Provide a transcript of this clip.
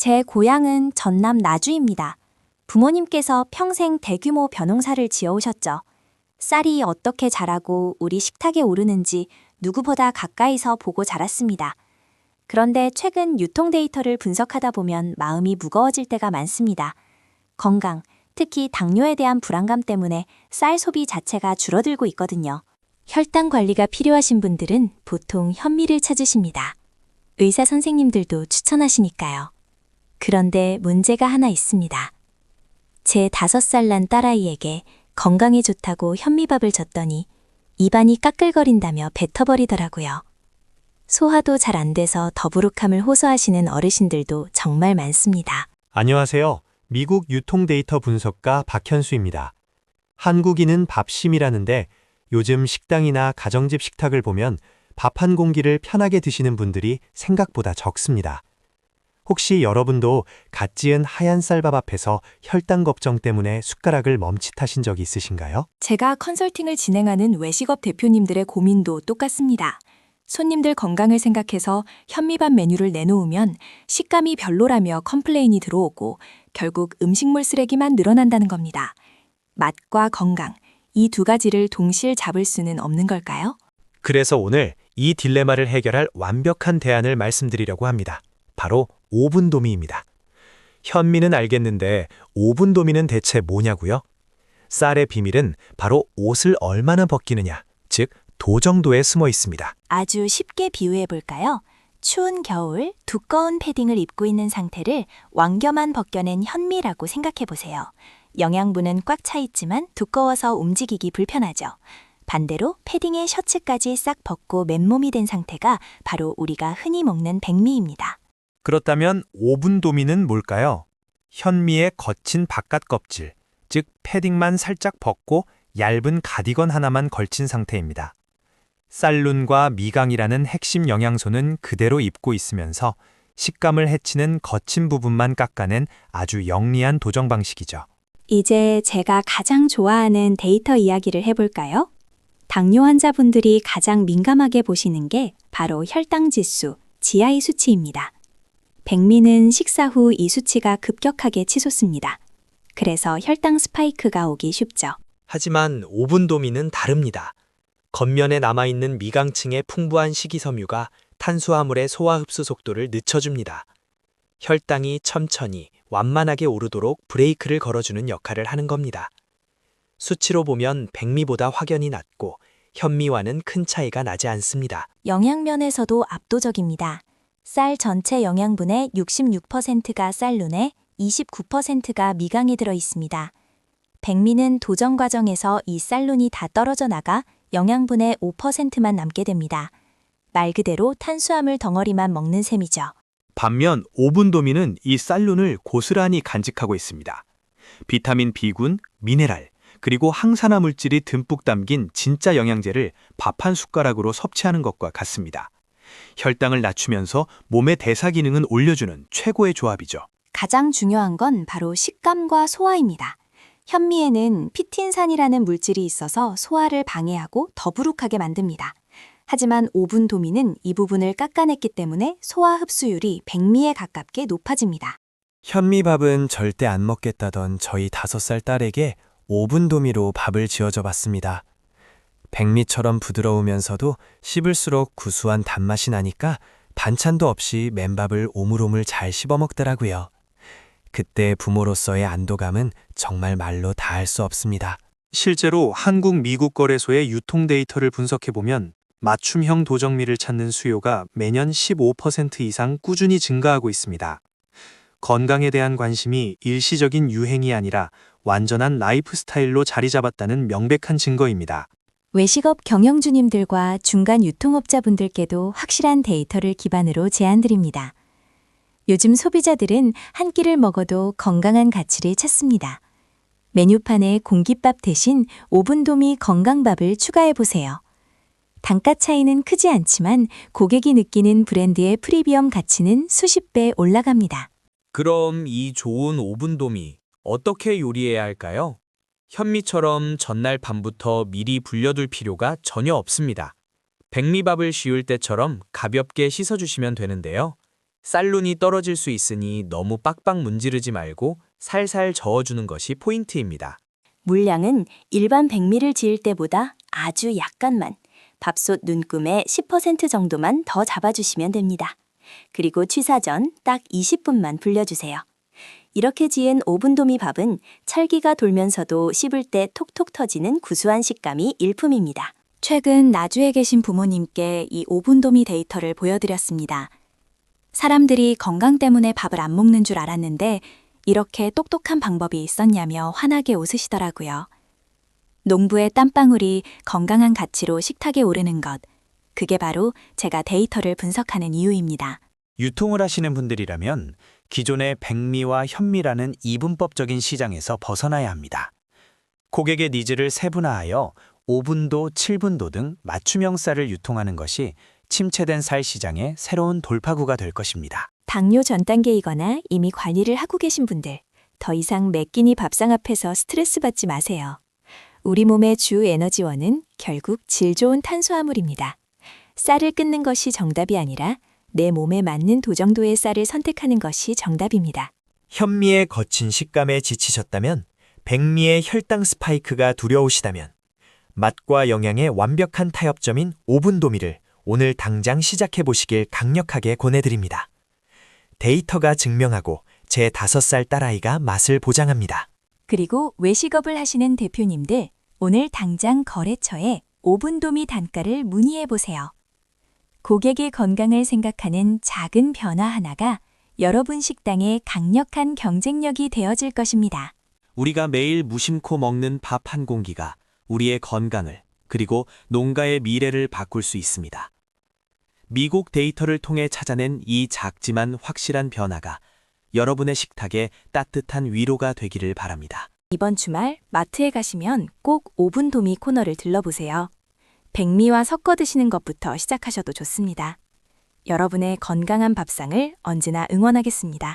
제 고향은 전남 나주입니다. 부모님께서 평생 대규모 벼농사를 지어오셨죠. 쌀이 어떻게 자라고 우리 식탁에 오르는지 누구보다 가까이서 보고 자랐습니다. 그런데 최근 유통 데이터를 분석하다 보면 마음이 무거워질 때가 많습니다. 건강, 특히 당뇨에 대한 불안감 때문에 쌀 소비 자체가 줄어들고 있거든요. 혈당 관리가 필요하신 분들은 보통 현미를 찾으십니다. 의사 선생님들도 추천하시니까요. 그런데 문제가 하나 있습니다. 제 5살 난 딸아이에게 건강에 좋다고 현미밥을 줬더니 입안이 까끌거린다며 뱉어버리더라고요. 소화도 잘 안 돼서 더부룩함을 호소하시는 어르신들도 정말 많습니다. 안녕하세요. 미국 유통 데이터 분석가 박현수입니다. 한국인은 밥심이라는데 요즘 식당이나 가정집 식탁을 보면 밥 한 공기를 편하게 드시는 분들이 생각보다 적습니다. 혹시 여러분도 갓 지은 하얀 쌀밥 앞에서 혈당 걱정 때문에 숟가락을 멈칫하신 적이 있으신가요? 제가 컨설팅을 진행하는 외식업 대표님들의 고민도 똑같습니다. 손님들 건강을 생각해서 현미밥 메뉴를 내놓으면 식감이 별로라며 컴플레인이 들어오고 결국 음식물 쓰레기만 늘어난다는 겁니다. 맛과 건강, 이 두 가지를 동시에 잡을 수는 없는 걸까요? 그래서 오늘 이 딜레마를 해결할 완벽한 대안을 말씀드리려고 합니다. 바로 오븐도미입니다. 현미는 알겠는데 오븐도미는 대체 뭐냐고요? 쌀의 비밀은 바로 옷을 얼마나 벗기느냐, 즉 도정도에 숨어 있습니다. 아주 쉽게 비유해 볼까요? 추운 겨울 두꺼운 패딩을 입고 있는 상태를 왕겨만 벗겨낸 현미라고 생각해 보세요. 영양분은 꽉 차 있지만 두꺼워서 움직이기 불편하죠. 반대로 패딩에 셔츠까지 싹 벗고 맨몸이 된 상태가 바로 우리가 흔히 먹는 백미입니다. 그렇다면 오븐도미는 뭘까요? 현미의 거친 바깥 껍질, 즉 패딩만 살짝 벗고 얇은 가디건 하나만 걸친 상태입니다. 쌀룬과 미강이라는 핵심 영양소는 그대로 입고 있으면서 식감을 해치는 거친 부분만 깎아낸 아주 영리한 도정 방식이죠. 이제 제가 가장 좋아하는 데이터 이야기를 해볼까요? 당뇨 환자분들이 가장 민감하게 보시는 게 바로 혈당 지수, GI 수치입니다. 백미는 식사 후 이 수치가 급격하게 치솟습니다. 그래서 혈당 스파이크가 오기 쉽죠. 하지만 오븐도미는 다릅니다. 겉면에 남아있는 미강층의 풍부한 식이섬유가 탄수화물의 소화 흡수 속도를 늦춰줍니다. 혈당이 천천히 완만하게 오르도록 브레이크를 걸어주는 역할을 하는 겁니다. 수치로 보면 백미보다 확연히 낮고 현미와는 큰 차이가 나지 않습니다. 영양면에서도 압도적입니다. 쌀 전체 영양분의 66%가 쌀룬에 29%가 미강에 들어 있습니다. 백미는 도정 과정에서 이 쌀룬이 다 떨어져 나가 영양분의 5%만 남게 됩니다. 말 그대로 탄수화물 덩어리만 먹는 셈이죠. 반면 오븐도미는 이 쌀룬을 고스란히 간직하고 있습니다. 비타민 B군, 미네랄, 그리고 항산화 물질이 듬뿍 담긴 진짜 영양제를 밥 한 숟가락으로 섭취하는 것과 같습니다. 혈당을 낮추면서 몸의 대사 기능은 올려주는 최고의 조합이죠. 가장 중요한 건 바로 식감과 소화입니다. 현미에는 피틴산이라는 물질이 있어서 소화를 방해하고 더부룩하게 만듭니다. 하지만 오븐도미는 이 부분을 깎아냈기 때문에 소화 흡수율이 백미에 가깝게 높아집니다. 현미밥은 절대 안 먹겠다던 저희 5살 딸에게 오븐도미로 밥을 지어줘 봤습니다. 백미처럼 부드러우면서도 씹을수록 구수한 단맛이 나니까 반찬도 없이 맨밥을 오물오물 잘 씹어 먹더라고요. 그때 부모로서의 안도감은 정말 말로 다할 수 없습니다. 실제로 한국 미국 거래소의 유통 데이터를 분석해보면 맞춤형 도정미를 찾는 수요가 매년 15% 이상 꾸준히 증가하고 있습니다. 건강에 대한 관심이 일시적인 유행이 아니라 완전한 라이프 스타일로 자리 잡았다는 명백한 증거입니다. 외식업 경영주님들과 중간 유통업자분들께도 확실한 데이터를 기반으로 제안드립니다. 요즘 소비자들은 한 끼를 먹어도 건강한 가치를 찾습니다. 메뉴판에 공깃밥 대신 오븐도미 건강밥을 추가해보세요. 단가 차이는 크지 않지만 고객이 느끼는 브랜드의 프리미엄 가치는 수십 배 올라갑니다. 그럼 이 좋은 오븐도미 어떻게 요리해야 할까요? 현미처럼 전날 밤부터 미리 불려둘 필요가 전혀 없습니다. 백미밥을 씌울 때처럼 가볍게 씻어주시면 되는데요. 쌀눈이 떨어질 수 있으니 너무 빡빡 문지르지 말고 살살 저어주는 것이 포인트입니다. 물량은 일반 백미를 지을 때보다 아주 약간만, 밥솥 눈금의 10% 정도만 더 잡아주시면 됩니다. 그리고 취사 전 딱 20분만 불려주세요. 이렇게 지은 오븐도미 밥은 찰기가 돌면서도 씹을 때 톡톡 터지는 구수한 식감이 일품입니다. 최근 나주에 계신 부모님께 이 오븐도미 데이터를 보여드렸습니다. 사람들이 건강 때문에 밥을 안 먹는 줄 알았는데 이렇게 똑똑한 방법이 있었냐며 환하게 웃으시더라고요. 농부의 땀방울이 건강한 가치로 식탁에 오르는 것, 그게 바로 제가 데이터를 분석하는 이유입니다. 유통을 하시는 분들이라면 기존의 백미와 현미라는 이분법적인 시장에서 벗어나야 합니다. 고객의 니즈를 세분화하여 5분도, 7분도 등 맞춤형 쌀을 유통하는 것이 침체된 쌀 시장의 새로운 돌파구가 될 것입니다. 당뇨 전 단계이거나 이미 관리를 하고 계신 분들, 더 이상 매 끼니 밥상 앞에서 스트레스 받지 마세요. 우리 몸의 주 에너지원은 결국 질 좋은 탄수화물입니다. 쌀을 끊는 것이 정답이 아니라 내 몸에 맞는 도정도의 쌀을 선택하는 것이 정답입니다. 현미의 거친 식감에 지치셨다면, 백미의 혈당 스파이크가 두려우시다면, 맛과 영양의 완벽한 타협점인 오븐도미를 오늘 당장 시작해보시길 강력하게 권해드립니다. 데이터가 증명하고 제 5살 딸아이가 맛을 보장합니다. 그리고 외식업을 하시는 대표님들, 오늘 당장 거래처에 오븐도미 단가를 문의해보세요. 고객의 건강을 생각하는 작은 변화 하나가 여러분 식당의 강력한 경쟁력이 되어질 것입니다. 우리가 매일 무심코 먹는 밥 한 공기가 우리의 건강을 그리고 농가의 미래를 바꿀 수 있습니다. 미국 데이터를 통해 찾아낸 이 작지만 확실한 변화가 여러분의 식탁에 따뜻한 위로가 되기를 바랍니다. 이번 주말 마트에 가시면 꼭 오븐도미 코너를 들러보세요. 백미와 섞어 드시는 것부터 시작하셔도 좋습니다. 여러분의 건강한 밥상을 언제나 응원하겠습니다.